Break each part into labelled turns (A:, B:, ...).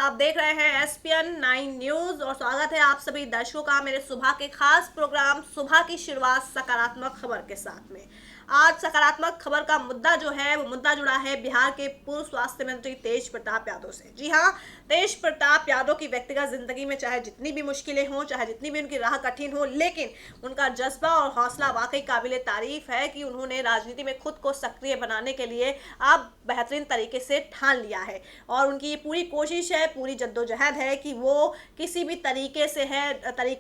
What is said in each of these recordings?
A: आप देख रहे हैं एसपीएन 9 न्यूज और स्वागत है आप सभी दर्शकों का मेरे सुबह के खास प्रोग्राम सुबह की शुरुआत सकारात्मक खबर के साथ में। आज सकारात्मक खबर का मुद्दा जो है वो मुद्दा जुड़ा है बिहार के पूर्व स्वास्थ्य मंत्री तेज प्रताप यादव से। जी हाँ, तेज प्रताप यादव की व्यक्तिगत जिंदगी में चाहे जितनी भी मुश्किलें हों, चाहे जितनी भी उनकी राह कठिन हो, लेकिन उनका जज्बा और हौसला वाकई काबिले तारीफ है कि उन्होंने राजनीति में खुद को सक्रिय बनाने के लिए अब बेहतरीन तरीके से ठान लिया है और उनकी ये पूरी कोशिश है, पूरी जद्दोजहद है कि वो किसी भी तरीके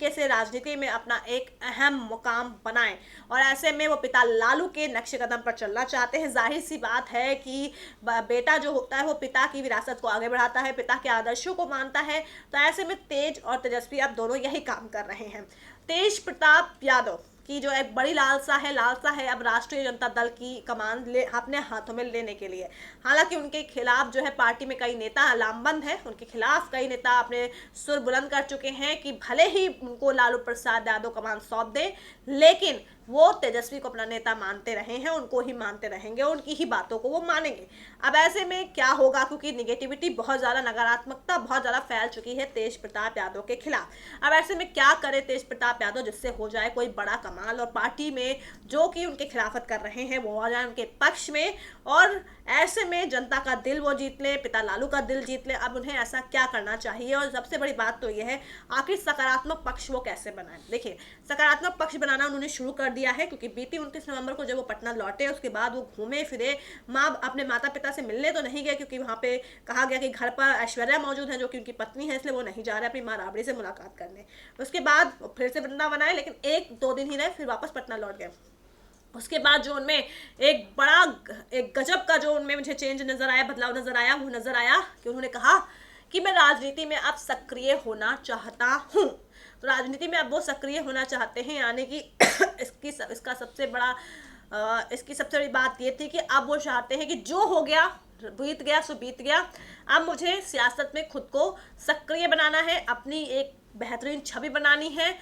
A: से राजनीति में अपना एक अहम मुकाम बनाएं और ऐसे में वो पिता लालू के नक्शे कदम पर चलना चाहते हैं। जाहिर सी बात है कि बेटा जो होता है वो पिता की विरासत को आगे बढ़ाता है, पिता के आदर्शों को मानता है। तो ऐसे में तेज और तेजस्वी अब दोनों यही काम कर रहे हैं। तेज प्रताप यादव की जो एक बड़ी लालसा है अब राष्ट्रीय जनता दल की कमान अपने हाथों में लेने के लिए। हालांकि उनके खिलाफ जो है पार्टी में कई नेता लामबंद हैं, उनके खिलाफ कई नेता अपने सुर बुलंद कर चुके हैं कि भले ही उनको लालू प्रसाद यादव कमान सौंप दें, लेकिन वो तेजस्वी को अपना नेता मानते रहे हैं, उनको ही मानते रहेंगे, उनकी ही बातों को वो मानेंगे। अब ऐसे में क्या होगा, क्योंकि निगेटिविटी बहुत ज़्यादा, नकारात्मकता बहुत ज़्यादा फैल चुकी है तेज प्रताप यादव के खिलाफ। अब ऐसे में क्या करे तेज प्रताप यादव जिससे हो जाए कोई बड़ा कमाल और पार्टी में जो कि उनके खिलाफत कर रहे हैं वो आ जाए उनके पक्ष में और ऐसे में जनता का दिल वो जीत ले, पिता लालू का दिल जीत ले। अब उन्हें ऐसा क्या करना चाहिए और सबसे बड़ी बात तो ये है आखिर सकारात्मक पक्ष वो कैसे बनाए। देखिए, सकारात्मक पक्ष बनाना उन्होंने शुरू कर दिया है क्योंकि बीती 29 नवंबर को जब वो पटना लौटे उसके बाद वो घूमे फिरे, अपने माता पिता से मिलने तो नहीं गए क्योंकि वहाँ पे कहा गया कि घर पर ऐश्वर्या मौजूद है जो कि उनकी पत्नी है, इसलिए वो नहीं जा रहे अपनी माँ राबड़ी से मुलाकात करने। उसके बाद फिर से वृंदावन आए, लेकिन 1-2 दिन ही रहे, फिर वापस पटना लौट गए। उसके बाद जो उनमें एक गजब का जो उनमें मुझे चेंज नजर आया, बदलाव नजर आया, वो नजर आया कि उन्होंने कहा कि मैं राजनीति में अब सक्रिय होना चाहता हूँ। तो राजनीति में अब वो सक्रिय होना चाहते हैं, यानी कि इसकी सबसे बड़ी बात ये थी कि अब वो चाहते हैं कि जो हो गया बीत गया सो बीत गया, अब मुझे सियासत में खुद को सक्रिय बनाना है, अपनी एक बेहतरीन छवि बनानी है।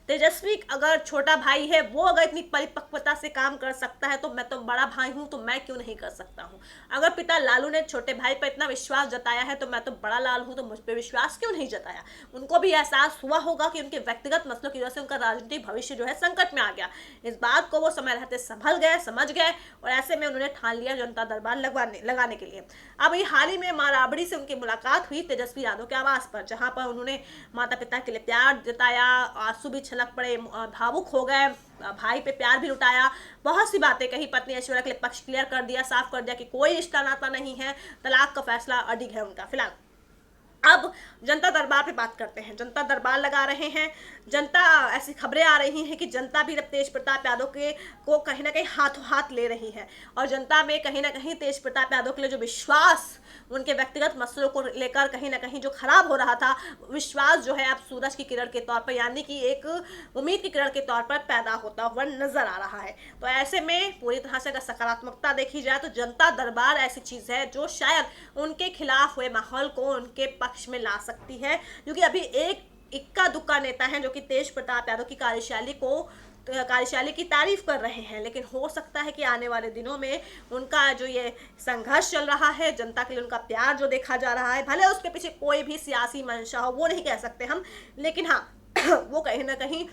A: तेजस्वी अगर छोटा भाई है, वो अगर इतनी परिपक्वता से काम कर सकता है तो मैं तो बड़ा भाई हूं, तो मैं क्यों नहीं कर सकता हूं। अगर पिता लालू ने छोटे भाई पर इतना विश्वास जताया है तो मैं तो बड़ा लाल हूं, तो मुझ पर विश्वास क्यों नहीं जताया। उनको भी एहसास हुआ होगा कि उनके व्यक्तिगत मसलों की वजह से उनका राजनीतिक भविष्य जो है संकट में आ गया। इस बात को वो समय रहते संभल गए, समझ गए और ऐसे में उन्होंने ठान लिया जनता दरबार लगाने के लिए। अब ये हाल ही में माँ राबड़ी से उनकी मुलाकात हुई तेजस्वी यादव के आवास पर, जहां पर उन्होंने माता पिता के लिए प्यार जताया, आंसू भी छलक पड़े, भावुक हो गए, भाई पे प्यार भी लुटाया, बहुत सी बातें कही, पत्नी ऐश्वर्या के लिए पक्ष क्लियर कर दिया, साफ कर दिया कि कोई रिश्ता नाता नहीं है, तलाक का फैसला अडिग है उनका फिलहाल। अब जनता दरबार पे बात करते हैं। जनता दरबार लगा रहे हैं, जनता, ऐसी खबरें आ रही हैं कि जनता भी अब तेज प्रताप यादव को कहीं ना कहीं हाथों हाथ ले रही है और जनता में कहीं ना कहीं तेज प्रताप यादव के लिए जो विश्वास उनके व्यक्तिगत मसलों को लेकर कहीं ना कहीं जो खराब हो रहा था, विश्वास जो है अब सूरज की किरण के तौर पर, यानी कि एक उम्मीद की किरण के तौर पर पैदा होता हुआ नजर आ रहा है। तो ऐसे में पूरी तरह से अगर सकारात्मकता देखी जाए तो जनता दरबार ऐसी चीज है जो शायद उनके खिलाफ हुए माहौल को उनके पक्ष में ला सकती है, क्योंकि अभी एक इक्का दुक्का नेता है जो कि तेज प्रताप यादव की कार्यशैली की तारीफ कर रहे हैं, लेकिन हो सकता है कि आने वाले दिनों में उनका जो ये संघर्ष चल रहा है, जनता के लिए उनका प्यार जो देखा जा रहा है, भले उसके पीछे कोई भी सियासी मंशा हो वो नहीं कह सकते हम, लेकिन हाँ वो कहीं ना कहीं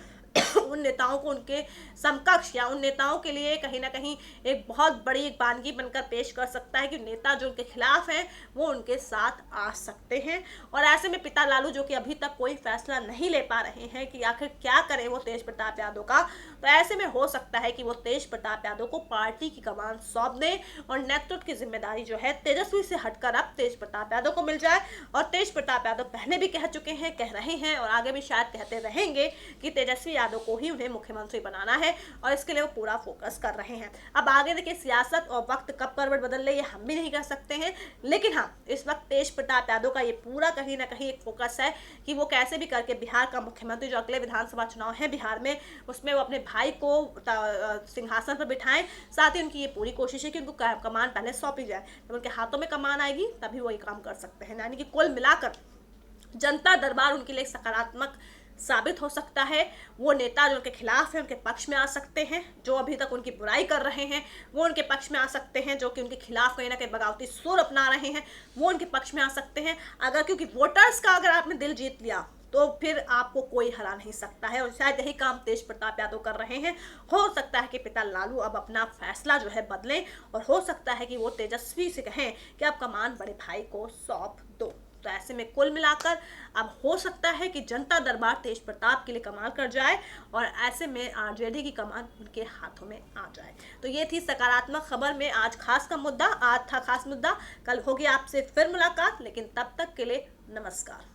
A: उन नेताओं को उनके समकक्ष या उन नेताओं के लिए कहीं ना कहीं एक बहुत बड़ी एक वानगी बनकर पेश कर सकता है कि नेता जो उनके खिलाफ हैं वो उनके साथ आ सकते हैं। और ऐसे में पिता लालू जो कि अभी तक कोई फैसला नहीं ले पा रहे हैं कि आखिर क्या करें वो तेज प्रताप यादव का, तो ऐसे में हो सकता है कि वो तेज प्रताप यादव को पार्टी की कमान सौंप दें और नेतृत्व की जिम्मेदारी जो है तेजस्वी से हटकर अब तेज प्रताप यादव को मिल जाए। और तेज प्रताप यादव पहले भी कह चुके हैं, कह रहे हैं और आगे भी शायद कहते रहेंगे कि तेजस्वी यादव को ही उन्हें मुख्यमंत्री बनाना है और इसके लिए वो पूरा फोकस कर रहे हैं। अब आगे देखिए सियासत और वक्त कब करवट बदल ले ये हम भी नहीं कह सकते हैं, लेकिन हाँ इस वक्त तेज प्रताप यादव का ये पूरा कहीं ना कहीं एक फोकस है कि वो कैसे भी करके बिहार का मुख्यमंत्री जो अगले विधानसभा चुनाव है बिहार में, उसमें वो अपने भाई को सिंहासन पर बिठाएं। साथ ही उनकी ये पूरी कोशिश है कि उनको कमान पहले सौंपी जाए, जब उनके हाथों में कमान आएगी तभी वो ये काम कर सकते हैं। यानी कि कुल मिलाकर जनता दरबार उनके लिए सकारात्मक साबित हो सकता है। वो नेता जो उनके खिलाफ है उनके पक्ष में आ सकते हैं, जो अभी तक उनकी बुराई कर रहे हैं वो उनके पक्ष में आ सकते हैं, जो कि उनके खिलाफ कहीं ना कहीं बगावती सुर अपना रहे हैं वो उनके पक्ष में आ सकते हैं। अगर क्योंकि वोटर्स का अगर आपने दिल जीत लिया तो फिर आपको कोई हरा नहीं सकता है, और शायद यही काम तेज प्रताप यादव कर रहे हैं। हो सकता है कि पिता लालू अब अपना फैसला जो है बदलें, और हो सकता है कि वो तेजस्वी से कहें कि आप कमान बड़े भाई को सौंप दो। तो ऐसे में कुल मिलाकर अब हो सकता है कि जनता दरबार तेज प्रताप के लिए कमाल कर जाए, और ऐसे में आरजेडी की कमान उनके हाथों में आ जाए। तो ये थी सकारात्मक खबर में आज खास का मुद्दा, आज था खास मुद्दा। कल होगी आपसे फिर मुलाकात, लेकिन तब तक के लिए नमस्कार।